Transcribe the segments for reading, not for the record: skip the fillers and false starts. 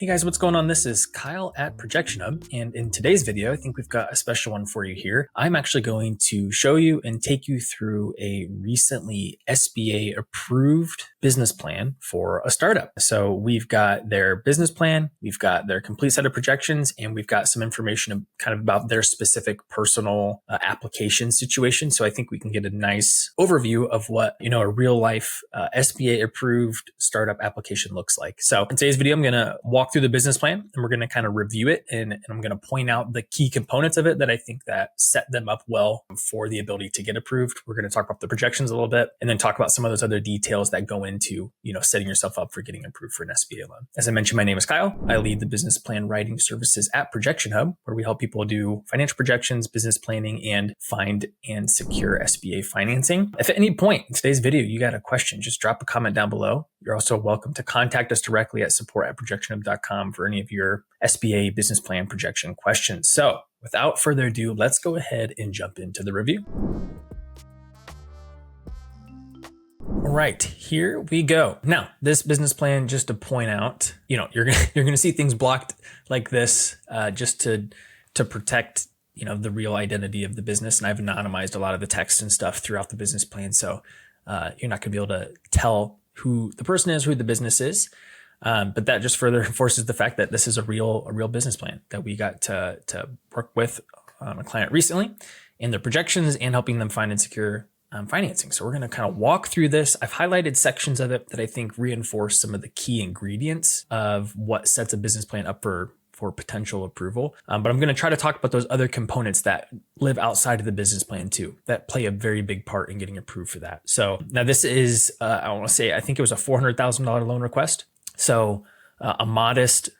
Hey guys, what's going on? This is Kyle at ProjectionHub, and in today's video, I think we've got a special one for you here. I'm actually going to show you and take you through a recently SBA approved business plan for a startup. So we've got their business plan, we've got their complete set of projections, and we've got some information kind of about their specific personal application situation. So I think we can get a nice overview of what, a real life SBA approved startup application looks like. So in today's video, I'm going to walk through the business plan and we're going to kind of review it. And I'm going to point out the key components of it that I think that set them up well for the ability to get approved. We're going to talk about the projections a little bit and then talk about some of those other details that go into, setting yourself up for getting approved for an SBA loan. As I mentioned, my name is Kyle. I lead the business plan writing services at ProjectionHub, where we help people do financial projections, business planning, and find and secure SBA financing. If at any point in today's video you got a question, just drop a comment down below. You're also welcome to contact us directly at support@projectionhub.com for any of your SBA business plan projection questions. So without further ado, let's go ahead and jump into the review. All right, here we go. Now, this business plan, just to point out, you're gonna see things blocked like this just to protect the real identity of the business. And I've anonymized a lot of the text and stuff throughout the business plan, so you're not gonna be able to tell who the person is, who the business is. But that just further enforces the fact that this is a real business plan that we got to work with a client recently in their projections and helping them find and secure financing. So we're going to kind of walk through this. I've highlighted sections of it that I think reinforce some of the key ingredients of what sets a business plan up for potential approval. But I'm going to try to talk about those other components that live outside of the business plan too, that play a very big part in getting approved for that. So now this is, I think it was a $400,000 loan request. So a modest,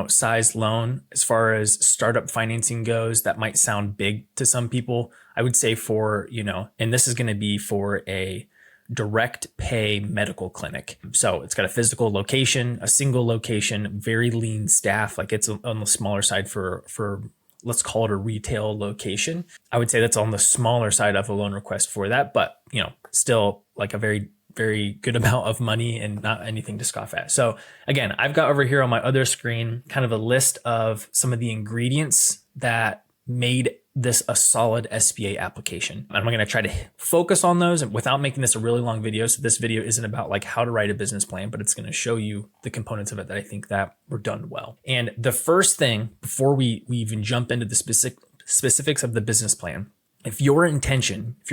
size loan as far as startup financing goes, that might sound big to some people. I would say and this is going to be for a direct pay medical clinic. So it's got a physical location, a single location, very lean staff. Like it's on the smaller side for let's call it a retail location. I would say that's on the smaller side of a loan request for that, but still like a very good amount of money and not anything to scoff at. So again, I've got over here on my other screen kind of a list of some of the ingredients that made this a solid SBA application. And I'm going to try to focus on those without making this a really long video. So this video isn't about like how to write a business plan, but it's going to show you the components of it that I think that were done well. And the first thing before we even jump into the specifics of the business plan, if you're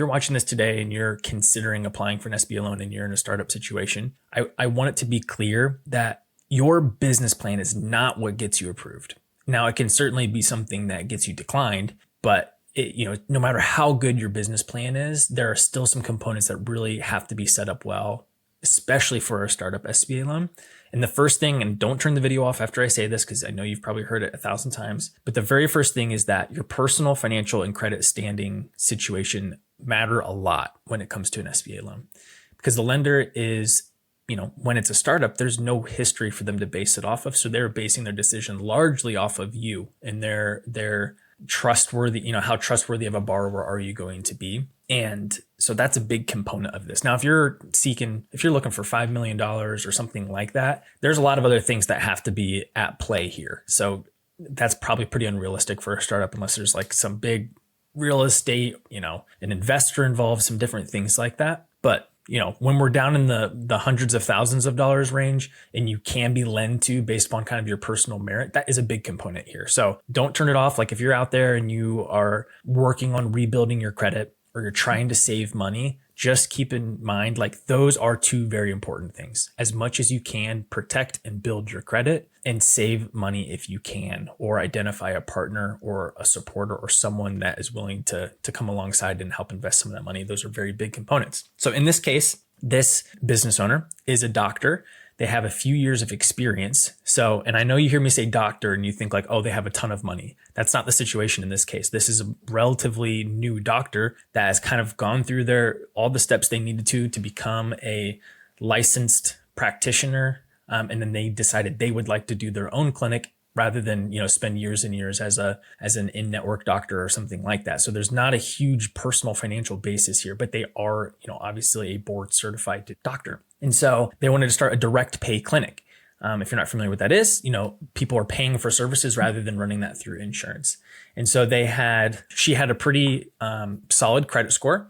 watching this today and you're considering applying for an SBA loan and you're in a startup situation, I want it to be clear that your business plan is not what gets you approved. Now, it can certainly be something that gets you declined, but no matter how good your business plan is, there are still some components that really have to be set up well, especially for a startup SBA loan. And the first thing, and don't turn the video off after I say this, because I know you've probably heard it 1,000 times, but the very first thing is that your personal financial and credit standing situation matter a lot when it comes to an SBA loan, because the lender is, when it's a startup, there's no history for them to base it off of. So they're basing their decision largely off of you and their trustworthy, how trustworthy of a borrower are you going to be? And so that's a big component of this. Now, if you're looking for $5 million or something like that, there's a lot of other things that have to be at play here. So that's probably pretty unrealistic for a startup unless there's like some big real estate, an investor involved, some different things like that. But when we're down in the hundreds of thousands of dollars range and you can be lent to based upon kind of your personal merit, that is a big component here. So don't turn it off. Like if you're out there and you are working on rebuilding your credit or you're trying to save money, just keep in mind, like those are two very important things. As much as you can, protect and build your credit and save money if you can, or identify a partner or a supporter or someone that is willing to come alongside and help invest some of that money. Those are very big components. So in this case, this business owner is a doctor. They have a few years of experience. So, and I know you hear me say doctor and you think like, oh, they have a ton of money. That's not the situation in this case. This is a relatively new doctor that has kind of gone through all the steps they needed to become a licensed practitioner. And then they decided they would like to do their own clinic rather than, spend years and years as an in-network doctor or something like that. So there's not a huge personal financial basis here, but they are, obviously a board certified doctor. And so they wanted to start a direct pay clinic. If you're not familiar with what that is, people are paying for services rather than running that through insurance. And so she had a pretty solid credit score,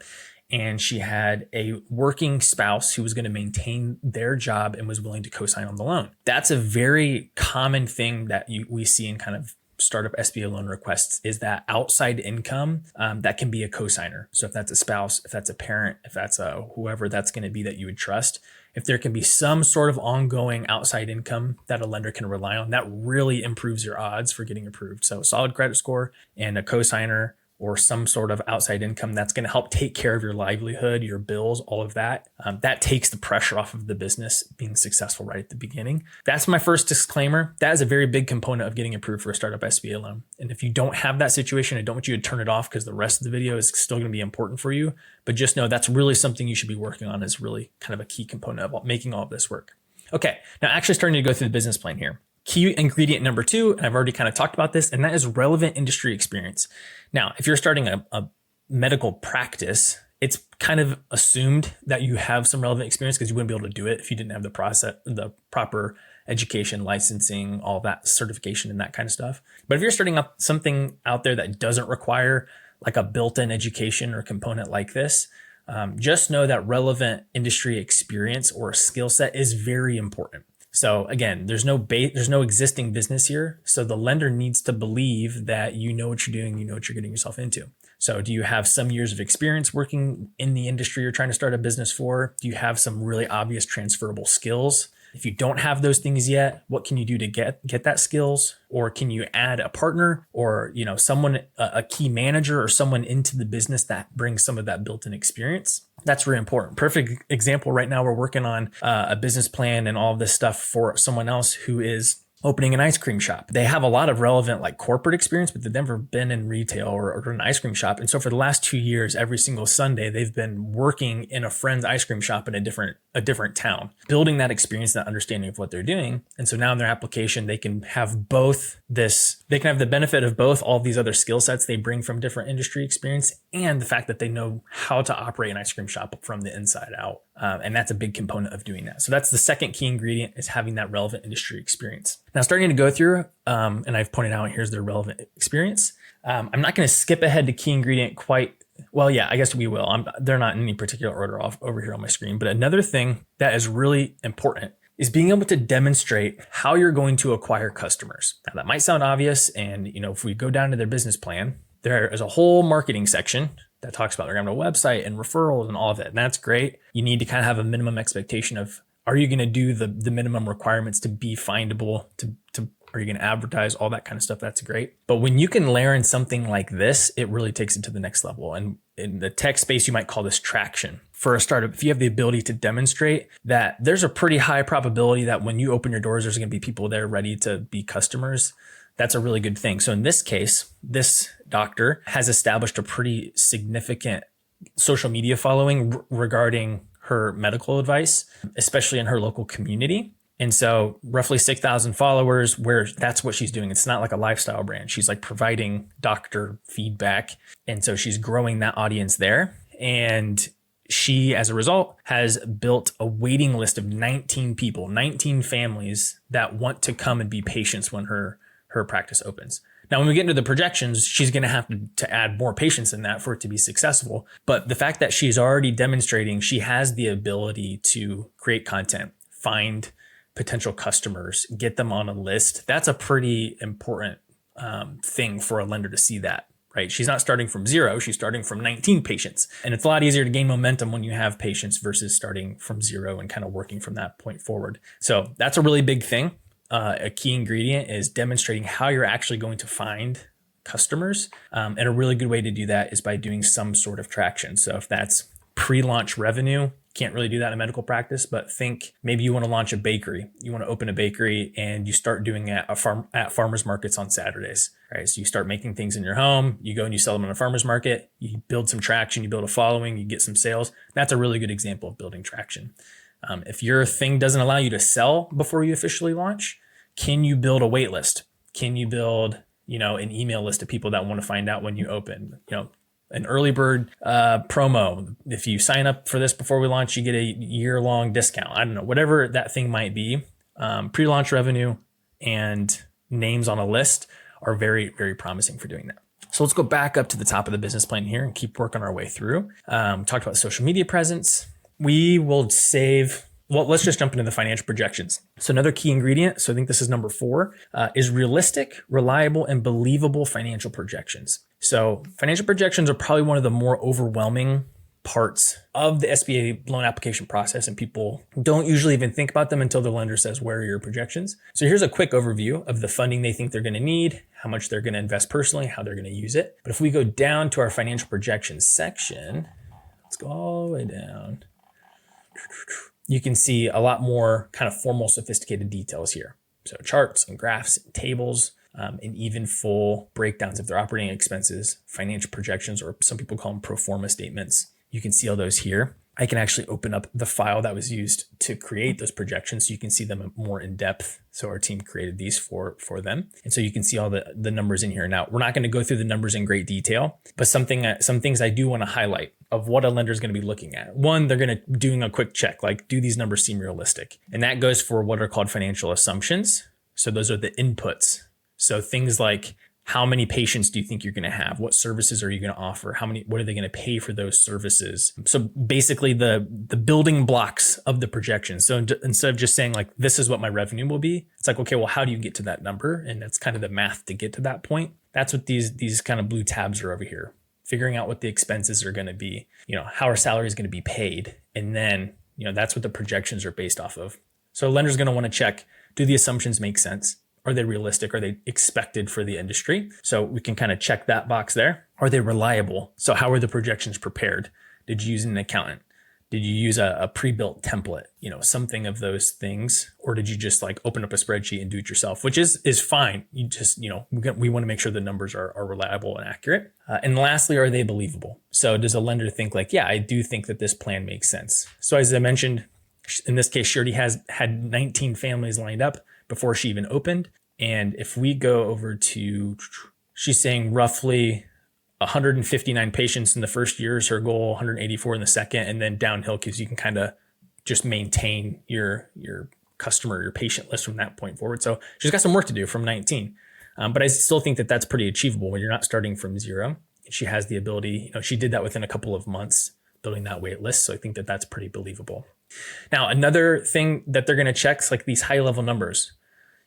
and she had a working spouse who was going to maintain their job and was willing to co-sign on the loan. That's a very common thing that we see in kind of startup SBA loan requests, is that outside income that can be a co-signer. So if that's a spouse, if that's a parent, if that's whoever that's going to be that you would trust, if there can be some sort of ongoing outside income that a lender can rely on, that really improves your odds for getting approved. So solid credit score and a co-signer or some sort of outside income that's going to help take care of your livelihood, your bills, all of that. That takes the pressure off of the business being successful right at the beginning. That's my first disclaimer. That is a very big component of getting approved for a startup SBA loan. And if you don't have that situation, I don't want you to turn it off, because the rest of the video is still going to be important for you. But just know that's really something you should be working on, is really kind of a key component of making all of this work. Okay, now actually starting to go through the business plan here. Key ingredient number 2, and I've already kind of talked about this, and that is relevant industry experience. Now, if you're starting a medical practice, it's kind of assumed that you have some relevant experience, because you wouldn't be able to do it if you didn't have the proper education, licensing, all that certification and that kind of stuff. But if you're starting up something out there that doesn't require like a built-in education or component like this, just know that relevant industry experience or skill set is very important. So again, there's no existing business here. So the lender needs to believe that you know what you're doing, you know what you're getting yourself into. So do you have some years of experience working in the industry you're trying to start a business for? Do you have some really obvious transferable skills? If you don't have those things yet, what can you do to get that skills? Or can you add a partner or, someone, a key manager or someone into the business that brings some of that built-in experience? That's really important. Perfect example right now, we're working on a business plan and all of this stuff for someone else who is opening an ice cream shop. They have a lot of relevant like corporate experience, but they've never been in retail or an ice cream shop. And so for the last 2 years, every single Sunday, they've been working in a friend's ice cream shop in a different town, building that experience, that understanding of what they're doing. And so now in their application, they can have they can have the benefit of both all these other skill sets they bring from different industry experience, and the fact that they know how to operate an ice cream shop from the inside out. And that's a big component of doing that. So that's the second key ingredient, is having that relevant industry experience. Now, starting to go through, and I've pointed out, here's their relevant experience. I'm not going to skip ahead to key ingredient quite. Well, yeah, I guess we will. They're not in any particular order off over here on my screen. But another thing that is really important is being able to demonstrate how you're going to acquire customers. Now, that might sound obvious. And, if we go down to their business plan, there is a whole marketing section that talks about their website and referrals and all of that. And that's great. You need to kind of have a minimum expectation of, are you going to do the minimum requirements to be findable, are you going to advertise, all that kind of stuff? That's great. But when you can layer in something like this, it really takes it to the next level. And in the tech space, you might call this traction. For a startup, if you have the ability to demonstrate that there's a pretty high probability that when you open your doors, there's going to be people there ready to be customers, that's a really good thing. So in this case, this doctor has established a pretty significant social media following regarding her medical advice, especially in her local community. And so roughly 6,000 followers, where that's what she's doing. It's not like a lifestyle brand. She's like providing doctor feedback. And so she's growing that audience there. And she, as a result, has built a waiting list of 19 people, 19 families that want to come and be patients when her practice opens. Now, when we get into the projections, she's going to have to add more patients in that for it to be successful. But the fact that she's already demonstrating she has the ability to create content, find potential customers, get them on a list, that's a pretty important thing for a lender to see that, right? She's not starting from 0, she's starting from 19 patients. And it's a lot easier to gain momentum when you have patients versus starting from 0 and kind of working from that point forward. So that's a really big thing. A key ingredient is demonstrating how you're actually going to find customers. And a really good way to do that is by doing some sort of traction. So if that's pre-launch revenue, can't really do that in a medical practice, but think maybe you want to launch a bakery. You want to open a bakery and you start doing it at farmers markets on Saturdays, right? So you start making things in your home, you go and you sell them in a farmer's market, you build some traction, you build a following, you get some sales. That's a really good example of building traction. If your thing doesn't allow you to sell before you officially launch, can you build a wait list? Can you build, an email list of people that want to find out when you open, an early bird promo? If you sign up for this before we launch, you get a year-long discount. I don't know, whatever that thing might be. pre-launch revenue and names on a list are very, very promising for doing that. So let's go back up to the top of the business plan here and keep working our way through. Talked about social media presence. We will save, well, let's just jump into the financial projections. So another key ingredient, so I think this is number 4, is realistic, reliable, and believable financial projections. So financial projections are probably one of the more overwhelming parts of the SBA loan application process, and people don't usually even think about them until the lender says, where are your projections? So here's a quick overview of the funding they think they're going to need, how much they're going to invest personally, how they're going to use it. But if we go down to our financial projections section, let's go all the way down. You can see a lot more kind of formal, sophisticated details here. So charts and graphs and tables, and even full breakdowns of their operating expenses, financial projections, or some people call them pro forma statements. You can see all those here. I can actually open up the file that was used to create those projections so you can see them more in depth. So our team created these for them. And so you can see all the numbers in here. Now, we're not going to go through the numbers in great detail, but some things I do want to highlight of what a lender is going to be looking at. One, they're going to doing a quick check, like, do these numbers seem realistic? And that goes for what are called financial assumptions. So those are the inputs. So things like, how many patients do you think you're going to have? What services are you going to offer? What are they going to pay for those services? So basically the building blocks of the projection. So instead of just saying like, this is what my revenue will be, it's like, okay, well, how do you get to that number? And that's kind of the math to get to that point. That's what these kind of blue tabs are over here. Figuring out what the expenses are going to be, how our salary is going to be paid. And then, that's what the projections are based off of. So a lender's going to want to check, do the assumptions make sense? Are they realistic? Are they expected for the industry? So we can kind of check that box there. Are they reliable? So how are the projections prepared? Did you use an accountant? Did you use a pre-built template? Something of those things. Or did you just like open up a spreadsheet and do it yourself, which is fine. You just, we want to make sure the numbers are reliable and accurate. And lastly, are they believable? So does a lender think like, yeah, I do think that this plan makes sense. So as I mentioned, in this case, she already had 19 families lined up before she even opened. And if we go over to, she's saying roughly 159 patients in the first year is her goal, 184 in the second, and then downhill because you can kind of just maintain your customer, your patient list from that point forward. So she's got some work to do from 19. But I still think that that's pretty achievable when you're not starting from zero. She has the ability, she did that within a couple of months, building that wait list. So I think that that's pretty believable. Now, another thing that they're going to check is like these high level numbers.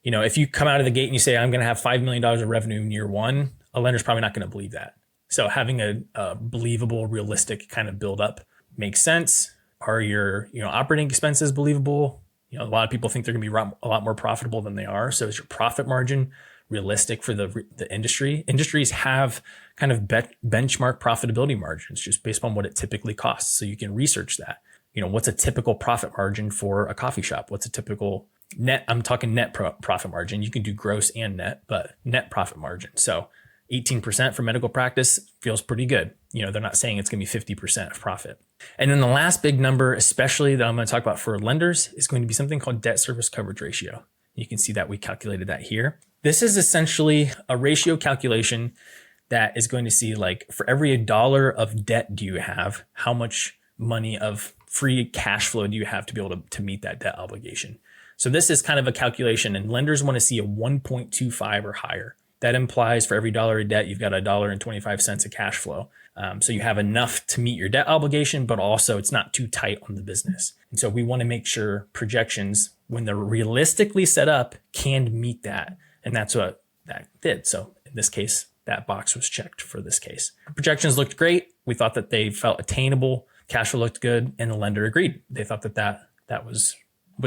If you come out of the gate and you say, I'm going to have $5 million of revenue in year one, a lender's probably not going to believe that. So having a believable, realistic kind of build up makes sense. Are your operating expenses believable? A lot of people think they're going to be a lot more profitable than they are. So is your profit margin realistic for the industry? Industries have kind of benchmark profitability margins just based on what it typically costs. So you can research that. What's a typical profit margin for a coffee shop? What's a typical net? I'm talking net profit margin. You can do gross and net, but net profit margin. So 18% for medical practice feels pretty good. They're not saying it's going to be 50% of profit. And then the last big number, especially that I'm going to talk about for lenders, is going to be something called debt service coverage ratio. You can see that we calculated that here. This is essentially a ratio calculation that is going to see like for every $1 of debt do you have, how much money of free cash flow do you have to be able to meet that debt obligation. So this is kind of a calculation, and lenders want to see a 1.25 or higher. That implies for every $1 of debt, you've got $1.25 of cash flow. So you have enough to meet your debt obligation, but also it's not too tight on the business. And so we want to make sure projections, when they're realistically set up, can meet that. And that's what that did. So in this case, that box was checked for this case. Projections looked great. We thought that they felt attainable. Cash flow looked good, and the lender agreed. They thought that was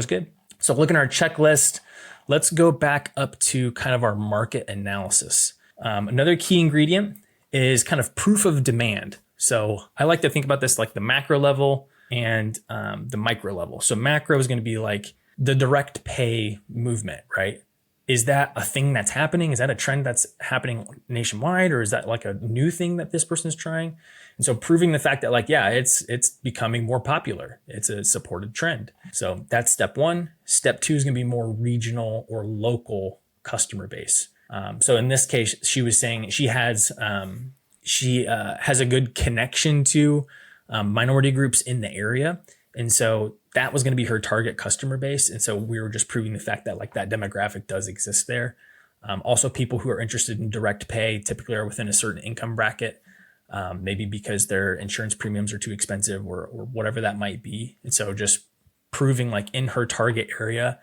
good. So looking at our checklist, let's go back up to kind of our market analysis. Another key ingredient is kind of proof of demand. So I like to think about this like the macro level and the micro level. So macro is going to be like the direct pay movement, right? Is that a thing that's happening? Is that a trend that's happening nationwide? Or is that like a new thing that this person is trying? And so proving the fact that like, yeah, it's becoming more popular. It's a supported trend. So that's step one. Step two is going to be more regional or local customer base. So in this case, she was saying she has a good connection to minority groups in the area. And so that was going to be her target customer base. And so we were just proving the fact that like that demographic does exist there. Also, people who are interested in direct pay typically are within a certain income bracket, maybe because their insurance premiums are too expensive or whatever that might be. And so just proving like in her target area,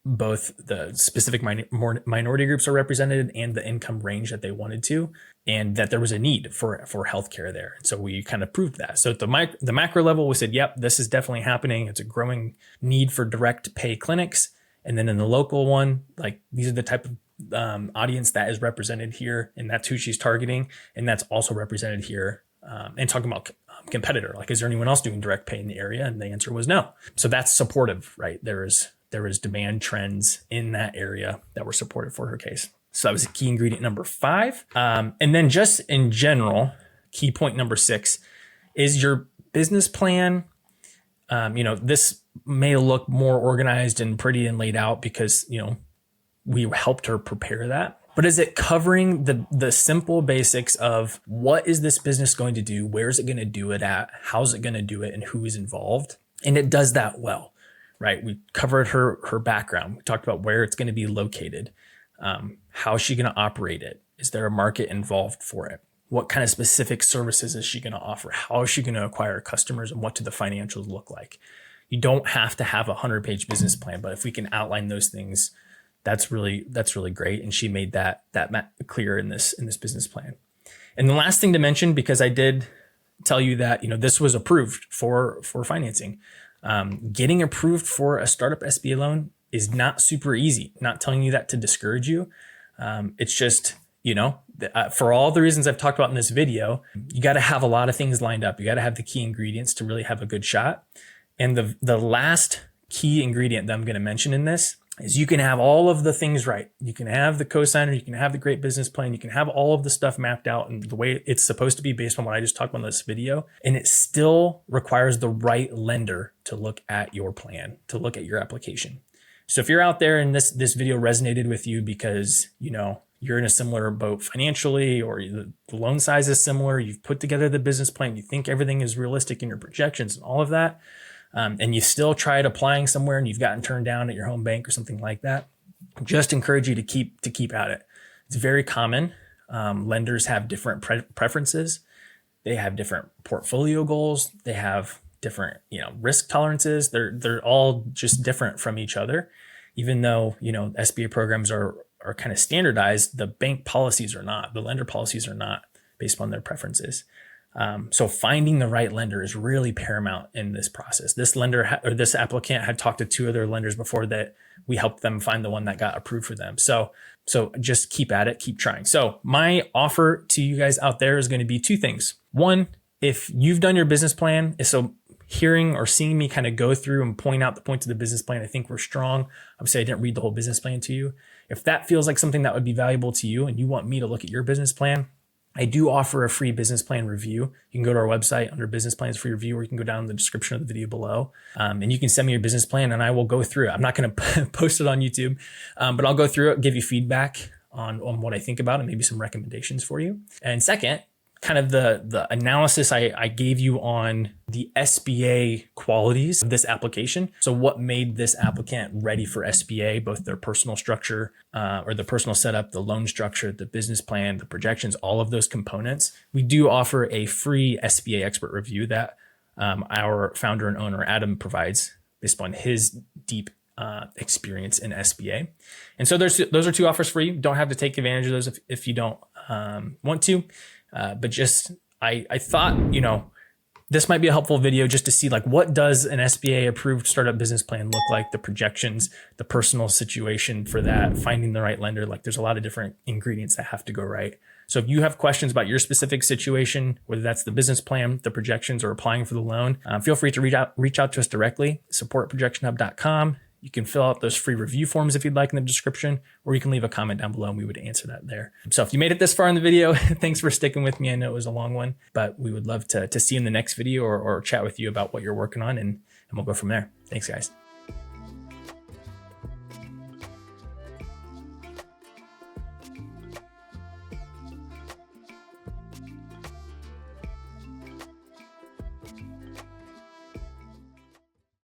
both the specific minority groups are represented and the income range that they wanted to, and that there was a need for healthcare there. And so we kind of proved that. So at the macro level, we said, yep, this is definitely happening. It's a growing need for direct pay clinics. And then in the local one, like these are the type of audience that is represented here, and that's who she's targeting. And that's also represented here. And talking about competitor, like, is there anyone else doing direct pay in the area? And the answer was no. So that's supportive, right? There is demand trends in that area that were supportive for her case. So that was key ingredient number 5. And then just in general, key point number 6 is your business plan. This may look more organized and pretty and laid out because, we helped her prepare that. But is it covering the simple basics of what is this business going to do? Where is it going to do it at? How's it going to do it? And who is involved? And it does that well, right? We covered her background. We talked about where it's going to be located. How is she going to operate it? Is there a market involved for it? What kind of specific services is she going to offer? How is she going to acquire customers, and what do the financials look like? You don't have to have a 100-page business plan, but if we can outline those things, that's really great. And she made that clear in this business plan. And the last thing to mention, because I did tell you that, this was approved for financing. Getting approved for a startup SBA loan is not super easy. Not telling you that to discourage you. It's just, for all the reasons I've talked about in this video, you got to have a lot of things lined up. You got to have the key ingredients to really have a good shot. And the last key ingredient that I'm going to mention in this is you can have all of the things right. You can have the cosigner, you can have the great business plan, you can have all of the stuff mapped out and the way it's supposed to be based on what I just talked about in this video. And it still requires the right lender to look at your plan, to look at your application. So if you're out there and this video resonated with you because, you're in a similar boat financially, or the loan size is similar, you've put together the business plan, you think everything is realistic in your projections and all of that, and you still tried applying somewhere and you've gotten turned down at your home bank or something like that, just encourage you to keep at it. It's very common. Lenders have different preferences. They have different portfolio goals. They have different, risk tolerances. They're all just different from each other. Even though, SBA programs are kind of standardized, the bank policies are not, the lender policies are not based on their preferences. So finding the right lender is really paramount in this process. This lender or this applicant had talked to 2 other lenders before that we helped them find the one that got approved for them. So just keep at it, keep trying. So my offer to you guys out there is going to be 2 things. One, if you've done your business plan, so hearing or seeing me kind of go through and point out the points of the business plan, I think we're strong. Obviously, I didn't read the whole business plan to you. If that feels like something that would be valuable to you and you want me to look at your business plan, I do offer a free business plan review. You can go to our website under business plans free review, or you can go down in the description of the video below. And you can send me your business plan and I will go through it. I'm not going to post it on YouTube, but I'll go through it, give you feedback on what I think about it, maybe some recommendations for you. And second, kind of the analysis I gave you on the SBA qualities of this application. So what made this applicant ready for SBA, both their personal structure or the personal setup, the loan structure, the business plan, the projections, all of those components. We do offer a free SBA expert review that our founder and owner, Adam, provides based on his deep experience in SBA. And so those are 2 offers for you. Don't have to take advantage of those if you don't want to. But just, I thought, this might be a helpful video just to see like, what does an SBA approved startup business plan look like, the projections, the personal situation for that, finding the right lender. Like there's a lot of different ingredients that have to go right. So if you have questions about your specific situation, whether that's the business plan, the projections, or applying for the loan, feel free to reach out to us directly, support@ProjectionHub.com. You can fill out those free review forms if you'd like in the description, or you can leave a comment down below and we would answer that there. So if you made it this far in the video, thanks for sticking with me. I know it was a long one, but we would love to see you in the next video or chat with you about what you're working on, and we'll go from there. Thanks, guys.